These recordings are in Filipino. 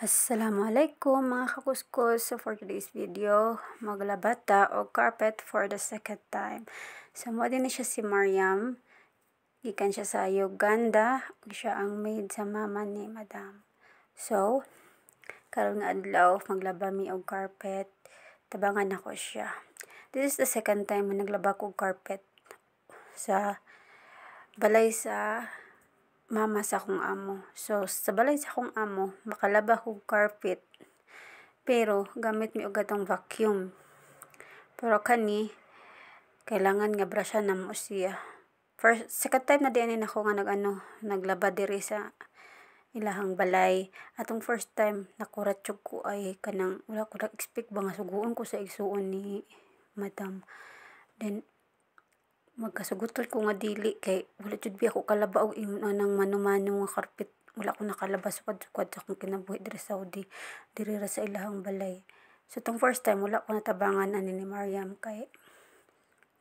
Assalamualaikum mga kakuskus. So for today's video, maglabata og carpet for the second time. So mo din siya si Mariam. Gikan siya sa Uganda ug siya ang maid sa mama ni Madam. So karon nga adlaw maglaba mi og carpet. Tabangan ako siya. This is the second time na naglaba ko og carpet sa balay sa mama sa akong amo. So, sa balay sa akong amo, makalaba kog carpet. Pero, gamit mi og atong vacuum. Pero kani, kailangan nga brushan na mo siya. Second time na diyan ako nga naglaba diri sa ilahang balay. Atong first time, nakuratsog ko ay kanang, wala ko na-expect ba nga suguon ko sa igsuon ni Madam. Then, magkasuguton ko nga dili kay wala jud bi ako kalaba og nang mano-mano nga carpet. Wala ko nakalaba sukad-sukad sa akong kinabuhi diri sa Saudi, diri ra sa ilahang balay. So tong first time wala ko natabangan ani ni Mariam kay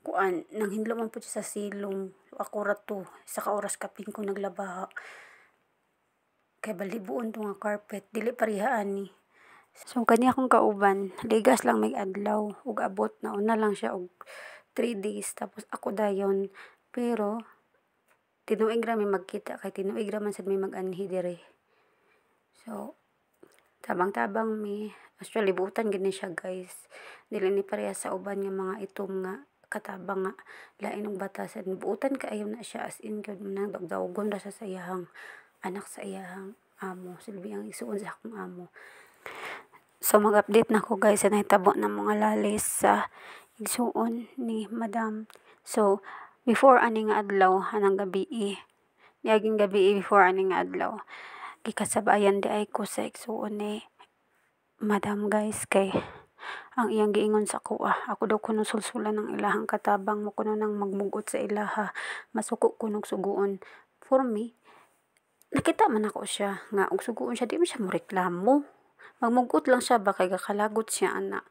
kuan nang hinlo man pud siya sa silong. Ako ra to sa ka oras kapin ko naglaba kay balibuon to nga carpet dili pareha ani. So kani akong kauban ligas lang may adlaw ug abot na una lang siya og 3 days tapos ako dayon pero tinuig ra mi magkita kay tinuig ra man sad mi mag-anhi dire. So tabang-tabang mi actually buutan gid ni siya guys. Dili ni pareha sa uban nga mga itom nga katabang nga lain og batasan. Buutan kaayo na siya as in gyud nang dawgon ra sa iyahang anak sa iyahang amo. Silbi ang isuon sa akong amo. So mag-update na ko guys sa nahitabo na mga lalis sa igsuon ni Madam. So before ani nga adlaw anang gabi niaging gabi before ani nga adlaw gikasabayan di ay ko sa igsuon ni Madam guys kay ang iyang giingon sa ako daw kuno sulsulan ng ilahang katabang mo kuno nang magmugot sa ilaha masuko kunog suguon. For me nakita man ako siya nga og suguon siya di man siya moreklamo. Magmugot lang siya ba kay gakalagot siya ana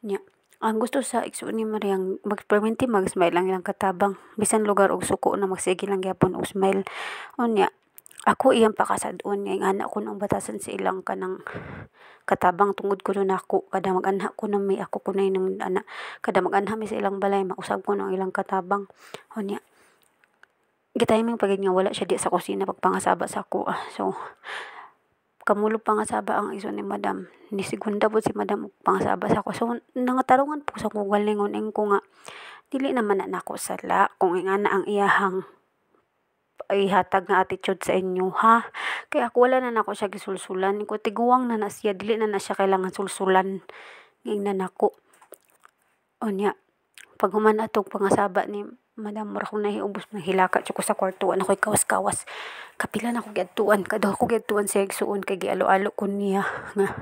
nya. Ang gusto sa igsuon ni Mariang mag-permanente mag-smile lang ilang katabang bisan lugar og suko na magsige lang gyapon og smile. Unya ako iyang pakasad-on nga anak ko nang batasan sa ilang kanang katabang tungod ko nako kada mag-anha ko na may ako kunay nang ana kada mag-anha mi sa ilang balay mausab ko nang ilang katabang. Unya gitiming pagid nga wala siya di sa kusina pagpangasaba sa ako. So kamulo pangasaba ang iso ni Madam ni segunda po si Madam pangasaba sa ako. So nangatarungan po sa kong galingon ko nga dili naman na nako sala kung ingana ang iyahang ihatag nga attitude sa inyo ha. Kaya ako wala na nako siya gisulsulan ko tiguwang na siya dili na siya kailangan sulsulan ngingnan nako. Unya pag human atong pangasaba ni Madam mura kong nahiubos na hilaka ko sa kwarto ako'y kawas-kawas kapila na ko giadtuan kada ko giadtuan sa igsuon kay gialo-alo ko niya nga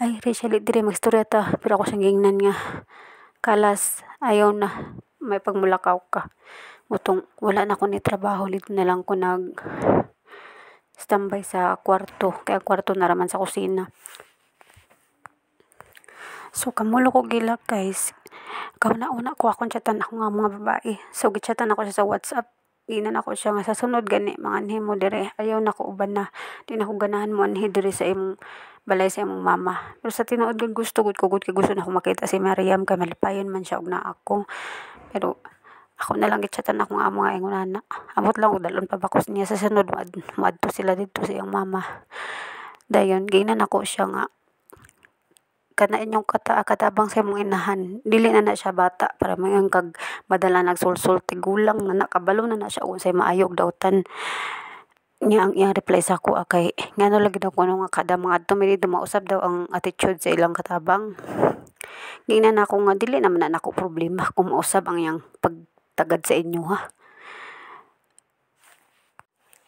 ay Rachel dire magstorya ta pero ako siyang gingnan nga kalas ayaw na may pagmulakaw ka butong wala na ko ni trabaho dito na lang ko nag standby sa kwarto kay ang kwarto na raman sa kusina. So kamulo ko gila guys. Kauna-una ko akong chatan ako nga mga babae. So gichatan ako siya sa WhatsApp. Ginan ako siya nga sa sunod gani mga anhi mo dire. Ayaw na ko uban na. Di na ko ganahan mo anhi dire sa imong balay sa imong mama. Pero sa tinuod gud gusto gud ko kay gusto na ko makita si Mariam kay malipayon man siya og na ako. Pero ako na lang gichatan ako nga mga ingon amot lang og dalon pa bakos niya sa sunod moadto sila dito sa iyang mama. Dayon ginan ako siya nga kana inyong katabang sa imong inahan dili na siya bata para mayon kag madala nagsulsul tigulang na nakabalo na siya unsay maayog dawtan niya. Ang iyang reply sa ako kay ngano lagi daw kuno nga kada mga adto mi mausab daw ang attitude sa ilang katabang. Ngingnan ako nga dili naman na nako problema kung mausab ang iyang pagtagad sa inyo ha.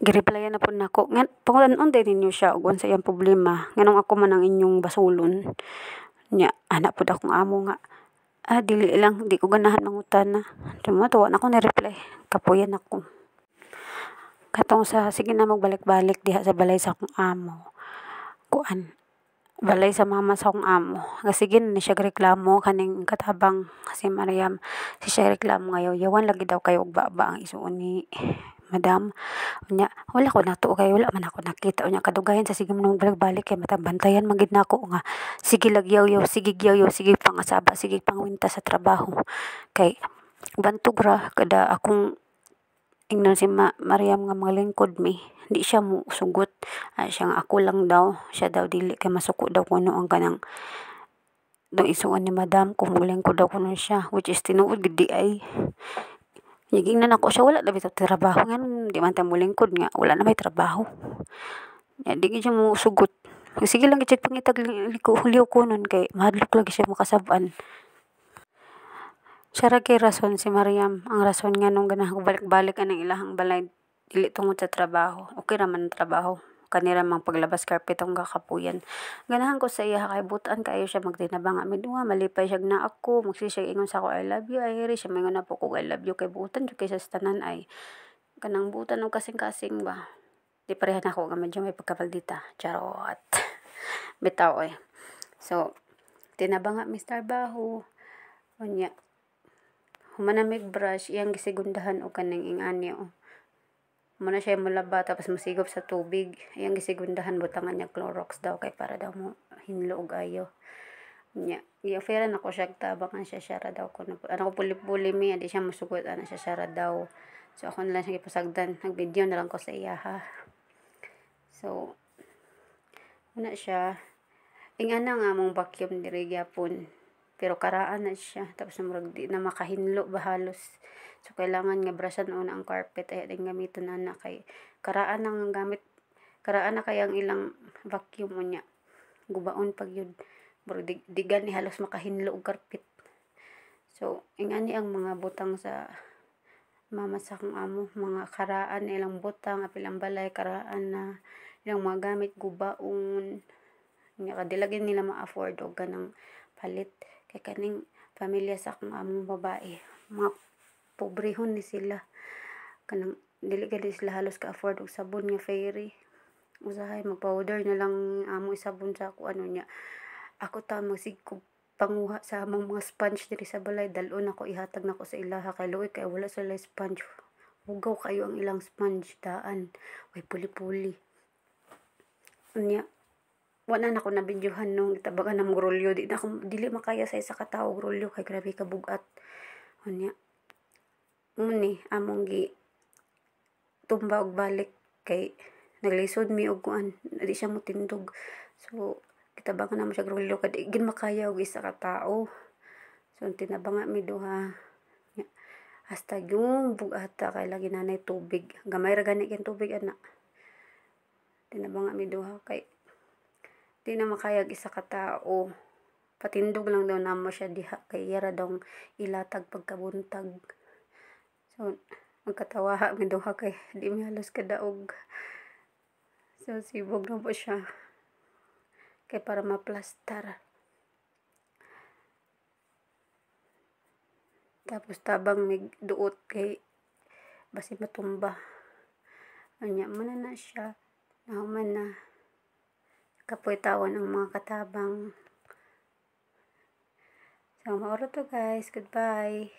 Gireplyan na po nako nga pangulan-on din ninyo siya ug unsa iyang problema nganong ako man ang inyong basulon nya anak pud akong amo nga dili lang di ko ganahan mangutana. Tuwa na ako ni reply kapuyan ako katong sa sige na magbalik-balik diha sa balay sa akong amo kuan balay sa mama sa akong amo nga sige na ni siya reklamo kaning katabang si Mariam si siya reklamo nga yawan lagi daw kayo og baba ang isuon ni madam. Unya, wala ko nato kay wala man ako nakita. Unya, kadugayan sa sige nung balik-balik kay matabantayan man gid nako nga sige lagyaw-yaw, sige gyaw-yaw, sige pangasaba, sige pangwinta sa trabaho. Kay bantog ra kada akong ingnon si Mariam nga mga lingkod mi. Di siya mo sugot. Siya nga ako lang daw. Siya daw dili kay masuko daw kuno ang kanang dong isuon ni madam kung mulingkod daw kuno siya. Which is tinuod gid di ay. Gingnan ako siya wala na bitaw trabaho ngan di man ta mulingkod nga wala na may trabaho. Di gid siya mo sugot. Sige lang gid pangitag liko huliw kunon kay mahadlok lagi siya makasab-an. Siya ra kay rason si Mariam. Ang rason nga nung ganahan ko balik-balik anang ilahang balay dili tungod sa trabaho. Okay ra man ang trabaho. Kanira mang paglabas carpet ang kakapuyan. Ganahan ko sa iya kay butan kayo siya magtinabang amin duha malipay siya na ako magsi siya ingon sa ako I love you ay siya mingon na po ko I love you kay butan jud kay sa tanan ay kanang butan og kasing-kasing ba. Di pareha na ako nga medyo may pagkapaldita. Charot. Bitaw eh. So, tinabang nga Mr. Baho. Unya, humanamig brush, iyang gisigundahan o kanang ingani o. Muna siya mulaba tapos musigop sa tubig. Iyang gisigundahan butangan niya Clorox daw kay para daw mo hinlo og ayo. Nya, i-offeran ako siya tabangan siya syara daw ko. Ano ko puli-puli mi, di siya musugot ana siya syara daw. So ako na lang siya ipasagdan. Nag-video na lang ko sa iya ha. So, una siya. Ingana nga mong vacuum diri gyapon. Pero karaan na siya. Tapos namurag di na makahinlo ba halos. So, kailangan nga brushan una ang carpet. Ay, din gamiton na kay karaan ang gamit. Karaan na kay ang ilang vacuum mo niya. Gubaon pag yun. Pero digan ni halos makahinlo og carpet. So, ingani ang mga butang sa mama sa akong amo. Mga karaan na ilang butang, apilang balay, karaan na ilang mga gamit, gubaon. Kadilagin nila ma-afford o ganang palit. Kay kaning pamilya sa akong among babae. Mga pobrehon ni sila. Kanang dili gadi sila halos ka-afford og sabon nga fairy. Usahay mag-powder na lang amo isabon sa ako ano niya. Ako ta magsigkog panguha sa among mga sponge diri sa balay dalon ako ihatag nako sa ilaha kay luoy kay wala sila sponge. Hugaw kayo ang ilang sponge daan. Way puli-puli. Unya wala na ako na videohan nung itabagan ng grolyo di na ako dili makaya sa isa ka tawo grolyo kay grabe ka bugat. Unya muni among gi tumba og balik kay naglisod mi og kuan di siya motindog. So kitabangan na mo siya grolyo kay gin makaya og isa ka tawo. So tinabanga mi duha. Hasta yung bugata kay lagi nanay tubig. Gamay ra gani ken tubig ana. Tinabanga mi duha kay di na makayag isa ka tao. Patindog lang daw namo siya diha kay yara daw ilatag pagkabuntag. So magkatawaha mi duha kay di mi halos kadaog. So sibog na po siya kay para maplastar. Tapos tabang mig duot kay basi matumba. Anya man na siya. Nahuman na. Kapoy tawon ang mga katabang. So, mauro to guys. Goodbye.